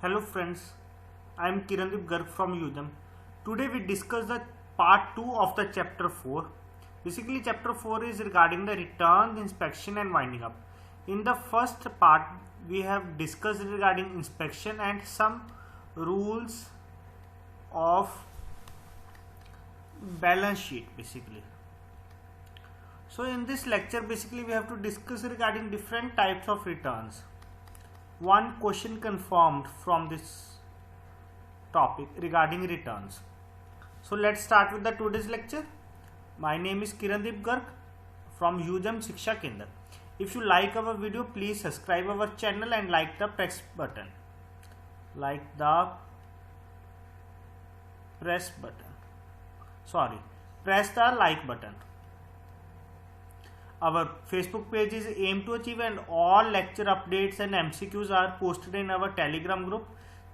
Hello friends, I am Kirandeep Garg from UGM. Today we discuss the part 2 of the chapter 4. Basically chapter 4 is regarding the return, inspection and winding up. In the first part we have discussed regarding inspection and some rules of balance sheet basically. So in this lecture basically we have to discuss regarding different types of returns. One question confirmed from this topic regarding returns. So let's start with the today's lecture. My name is Kirandeep Garg from UGM Shiksha Kendra. If you like our video, please subscribe our channel and like the press button. Press the like button. Our Facebook page is Aim to Achieve and all lecture updates and MCQs are posted in our Telegram group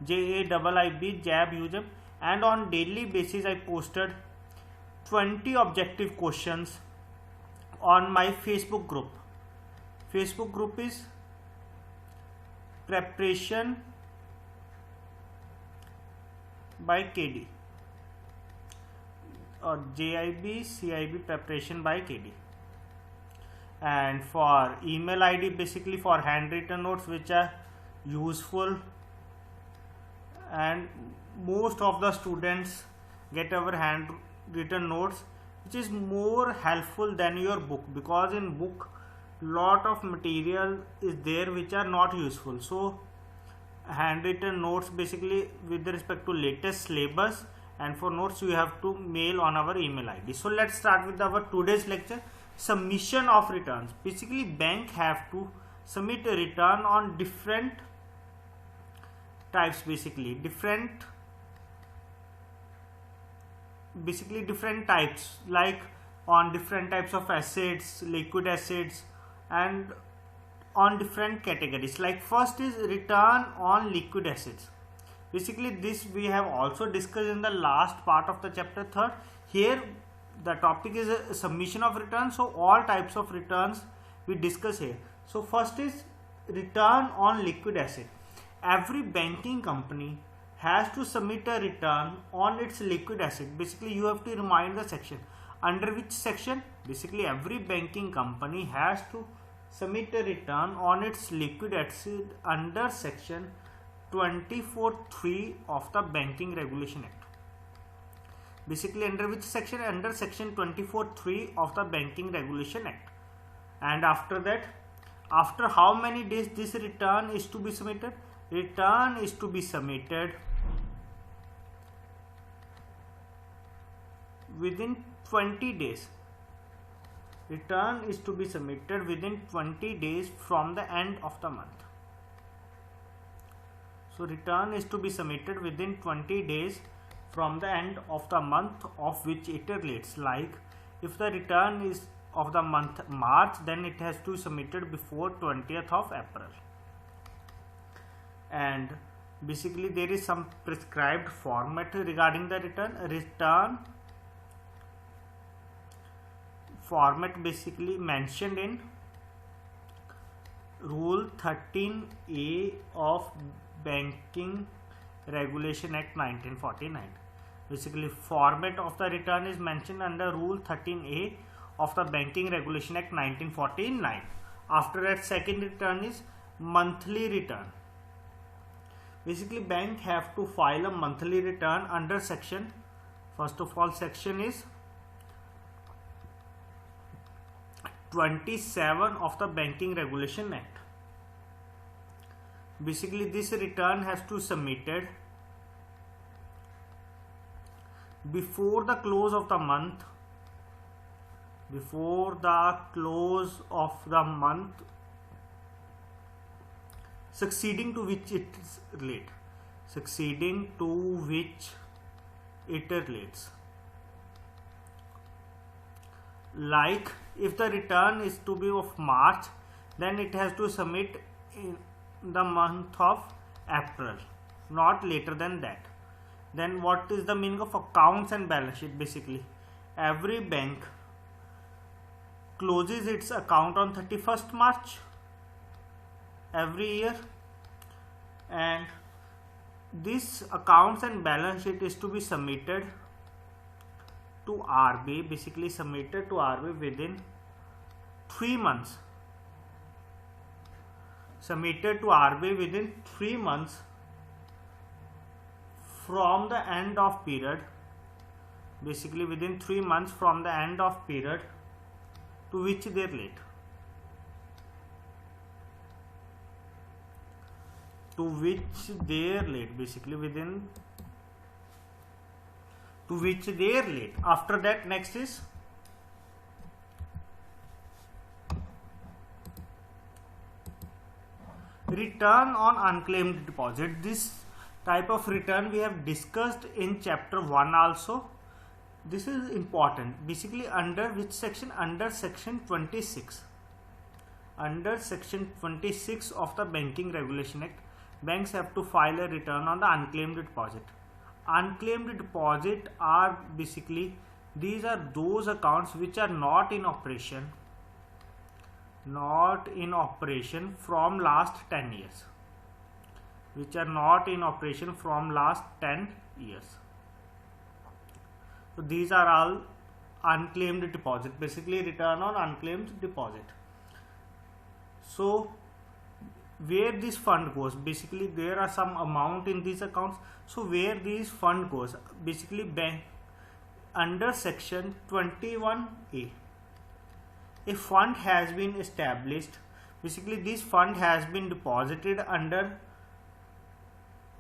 JAIIB JAB UGM, and on daily basis I posted 20 objective questions on my Facebook group. Facebook group is Preparation by KD or JIB CIB Preparation by KD. And for email ID basically for handwritten notes which are useful and most of the students get our handwritten notes which is more helpful than your book, because in book lot of material is there which are not useful. So handwritten notes basically with respect to latest syllabus, and for notes you have to mail on our email ID. So let's start with our today's lecture. Submission of returns. Basically different types, different types, like on different types of assets, liquid assets, and on different categories. Like first is return on liquid assets. Basically this we have also discussed in the last part of the chapter 3. Here the topic is a submission of returns, so all types of returns we discuss here. So first is return on liquid asset. Every banking company has to submit a return on its liquid asset. Basically you have to remind the section. Under which section? Basically every banking company has to submit a return on its liquid asset under section 24(3) of the Banking Regulation Act. Basically under which section? Under section 24(3) of the Banking Regulation Act. And after that, after how many days this return is to be submitted? Return is to be submitted within 20 days. Return is to be submitted within 20 days from the end of the month. So return is to be submitted within 20 days from the end of the month of which it relates. Like if the return is of the month March, then it has to be submitted before 20th of April. And basically there is some prescribed format regarding the return. Return format basically mentioned in Rule 13A of Banking Regulation Act 1949. Basically format of the return is mentioned under Rule 13A of the Banking Regulation Act 1949. After that, second return is monthly return. Basically bank have to file a monthly return under section, first of all section is 27 of the Banking Regulation Act. Basically this return has to be submitted before the close of the month, succeeding to which it relates. Like if the return is to be of March, then it has to submit in the month of April, not later than that. Then what is the meaning of accounts and balance sheet? Basically every bank closes its account on 31st March every year, and this accounts and balance sheet is to be submitted to RBI, basically submitted to RBI within 3 months. Submitted to RBI within 3 months from the end of period, basically within 3 months from the end of period to which they are late. To which they are late, basically within to which they are late. After that, next is return on unclaimed deposit. This type of return we have discussed in chapter 1 also. This is important. Basically under which section? Under section 26. Under section 26 of the Banking Regulation Act, banks have to file a return on the unclaimed deposit. Unclaimed deposit are basically, these are those accounts which are not in operation from last 10 years, which are not in operation from last 10 years. So these are all unclaimed deposit, basically return on unclaimed deposit. So where this fund goes, basically there are some amount in these accounts. So where this fund goes, basically bank under section 21A, a fund has been established. Basically this fund has been deposited under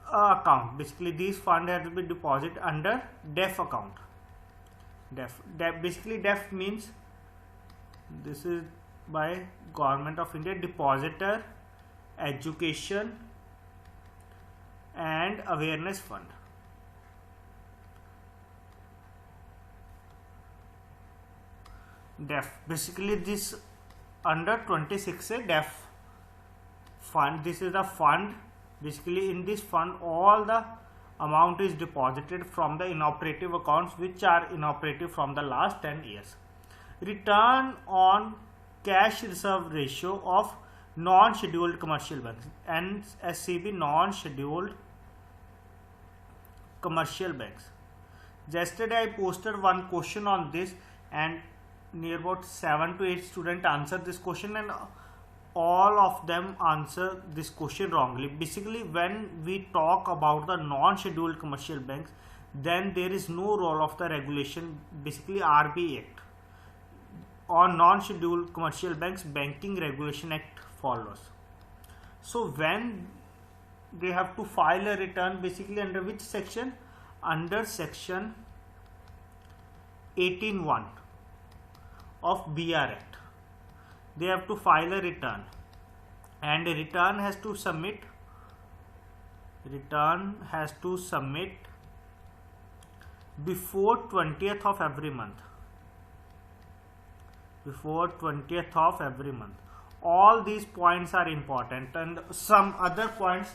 account. Basically this fund has been deposited under DEF account. DEF basically DEF means, this is by Government of India, Depositor Education and Awareness Fund. DEF, basically this under 26 a DEF fund. This is the fund. Basically in this fund all the amount is deposited from the inoperative accounts which are inoperative from the last 10 years. Return on cash reserve ratio of non-scheduled commercial banks, NSCB, non-scheduled commercial banks. Yesterday I posted one question on this and near about 7 to 8 students answered this question, and all of them answer this question wrongly. Basically when we talk about the non-scheduled commercial banks, then there is no role of the regulation, basically RBI Act. On non-scheduled commercial banks, Banking Regulation Act follows. So when they have to file a return, basically under which section? Under section 18(1) of BR Act. They have to file a return, and a return has to submit before 20th of every month. Before 20th of every month. All these points are important, and some other points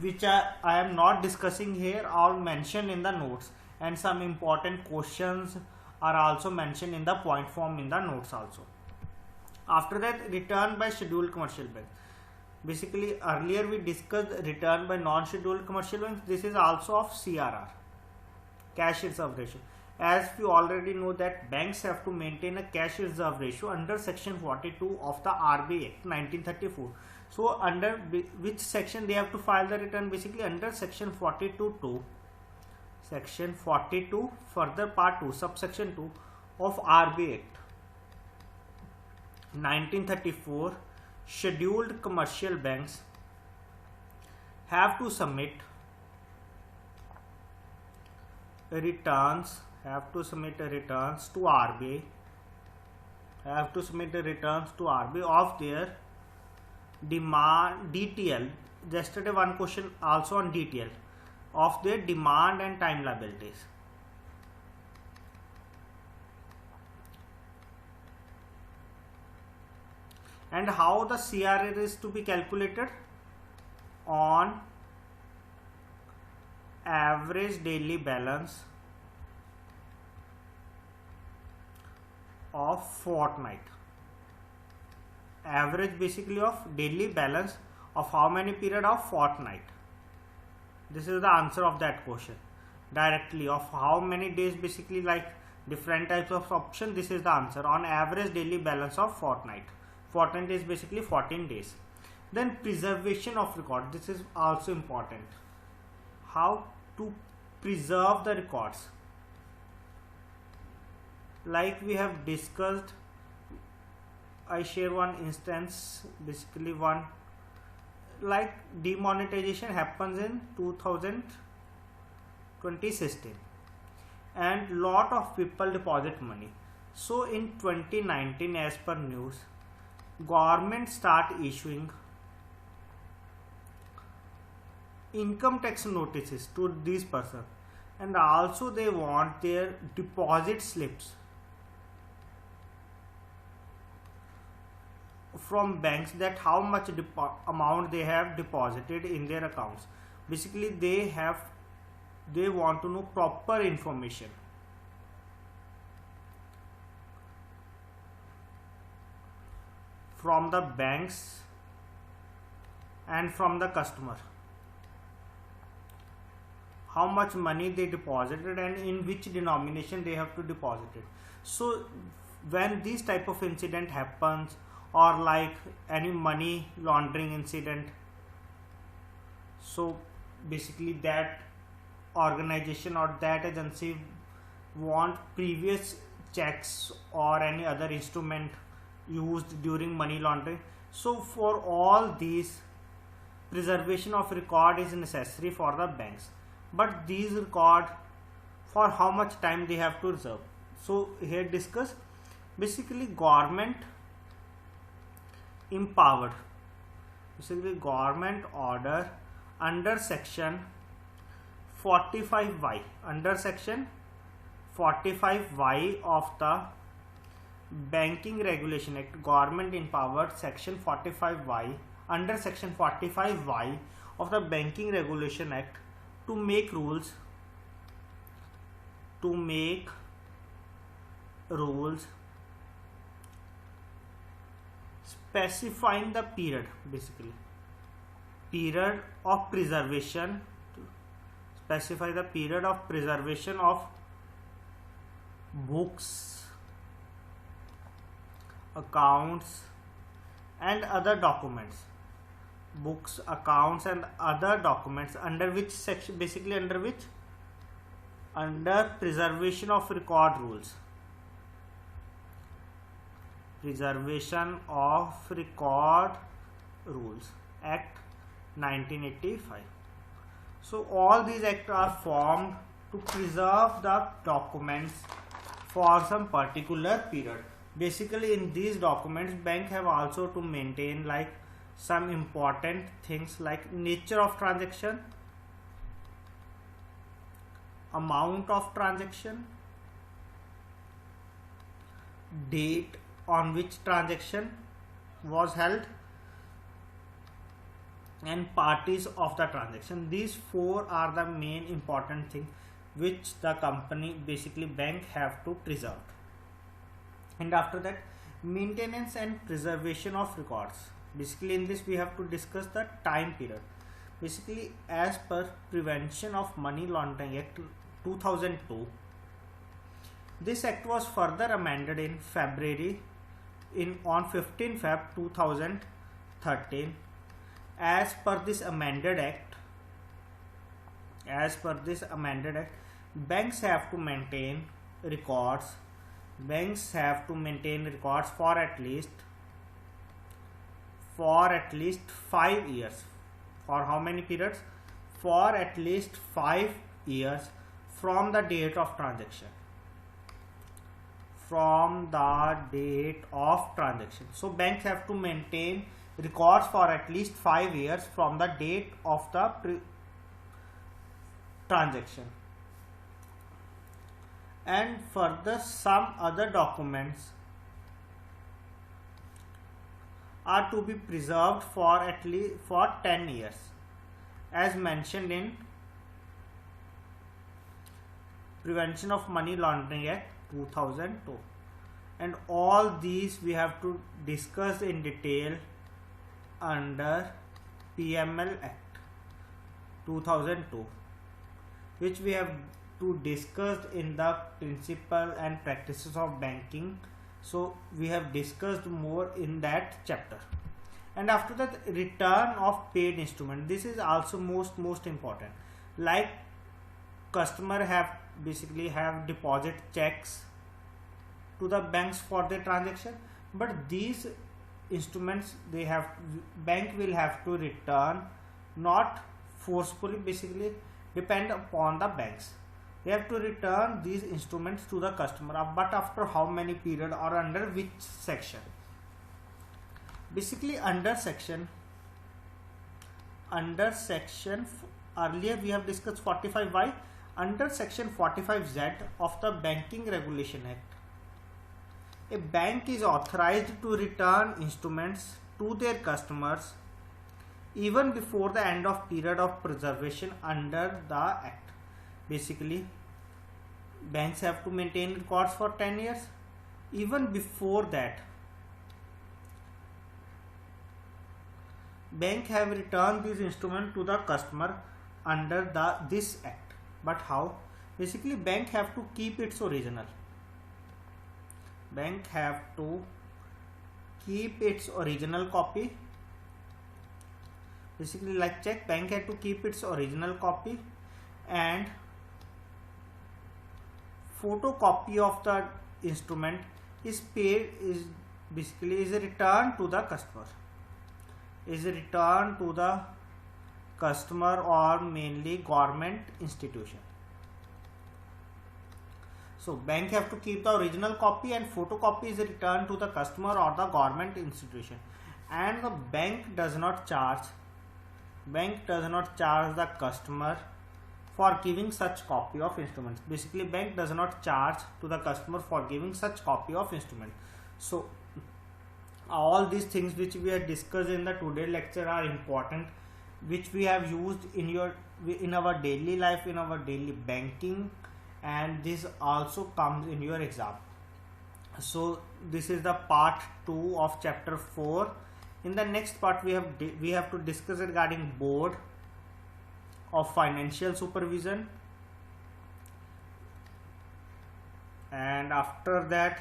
which I am not discussing here are mentioned in the notes, and some important questions are also mentioned in the point form in the notes also. After that, return by scheduled commercial banks. Basically earlier we discussed return by non-scheduled commercial banks. This is also of CRR, cash reserve ratio. As we already know that banks have to maintain a cash reserve ratio under section 42 of the RBI Act 1934. So under which section they have to file the return? Basically under section 42(2), section 42 further part 2 subsection 2 of RBI Act 1934. Scheduled commercial banks have to submit returns to RBI, of their demand DTL. Yesterday one question also on DTL, of their demand and time liabilities. And how the CRR is to be calculated? On average daily balance of fortnight. Average basically of daily balance of how many period? Of fortnight. This is the answer of that question directly. Of how many days, basically like different types of option, this is the answer. On average daily balance of fortnight. Fortnight is basically 14 days. Then preservation of record. This is also important. How to preserve the records. Like we have discussed, I share one instance, basically one, like demonetization happens in 2016 and lot of people deposit money. So in 2019, as per news, government start issuing income tax notices to these persons, and also they want their deposit slips from banks, that how much amount they have deposited in their accounts. Basically they want to know proper information from the banks and from the customer, how much money they deposited and in which denomination they have to deposit it. So when this type of incident happens, or like any money laundering incident, so basically that organization or that agency want previous checks or any other instrument used during money laundering. So for all these, preservation of record is necessary for the banks. But these record, for how much time they have to reserve. So here discuss, basically government empowered, basically government order under section 45Y, under section 45Y of the Banking Regulation Act, government empowered section 45Y, under section 45Y of the Banking Regulation Act to make rules, specifying the period, basically period of preservation, to specify the period of preservation of books, accounts and other documents, books, accounts and other documents, under which section, basically under which, under preservation of record rules, Preservation of Record Rules Act 1985. So all these acts are formed to preserve the documents for some particular period. Basically in these documents, bank have also to maintain like some important things like nature of transaction, amount of transaction, date on which transaction was held, and parties of the transaction. These four are the main important thing which the company, basically bank, have to preserve. And after that, maintenance and preservation of records. Basically in this we have to discuss the time period. Basically as per Prevention of Money Laundering Act 2002, this act was further amended in February on 15 Feb 2013. As per this amended act, banks have to maintain records. Banks have to maintain records for at least 5 years. For how many periods? For at least 5 years from the date of transaction. So banks have to maintain records for at least 5 years from the date of the transaction. And further, some other documents are to be preserved for at least 10 years, as mentioned in Prevention of Money Laundering Act 2002. And all these we have to discuss in detail under PML Act 2002, which we have to discussed in the principle and practices of banking. So we have discussed more in that chapter. And after that, return of paid instrument. This is also most important. Like customer have deposit checks to the banks for their transaction, but these instruments bank will have to return, not forcefully, basically depend upon the banks. They have to return these instruments to the customer, but after how many period or under which section. Basically under section earlier we have discussed 45Y. Under section 45Z of the Banking Regulation Act, a bank is authorized to return instruments to their customers even before the end of period of preservation under the act. Basically, banks have to maintain records for 10 years. Even before that, bank have returned these instruments to the customer under this act. But how? Basically, bank have to keep its original. Bank have to keep its original copy. Basically, like check, bank have to keep its original copy, and photocopy of the instrument is paid, is a return to the customer. Is a return to the customer or mainly government institution. So bank have to keep the original copy, and photocopy is returned to the customer or the government institution. And the bank does not charge the customer for giving such copy of instruments. Basically, bank does not charge to the customer for giving such copy of instrument. So all these things which we have discussed in the today lecture are important, which we have used in our daily life, in our daily banking, and this also comes in your exam. So this is the part 2 of chapter 4. In the next part, we have to discuss regarding board of financial supervision, and after that,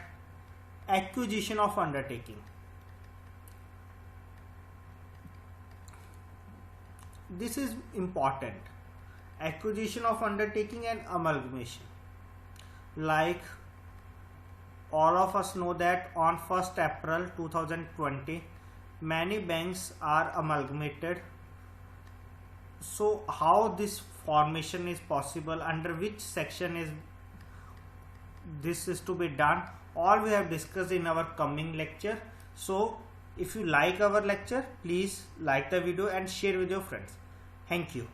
acquisition of undertaking. This is important. Acquisition of undertaking and amalgamation. Like all of us know that on 1st April 2020, many banks are amalgamated. So how this formation is possible, under which section is this is to be done, all we have discussed in our coming lecture. So if you like our lecture, please like the video and share with your friends. Thank you.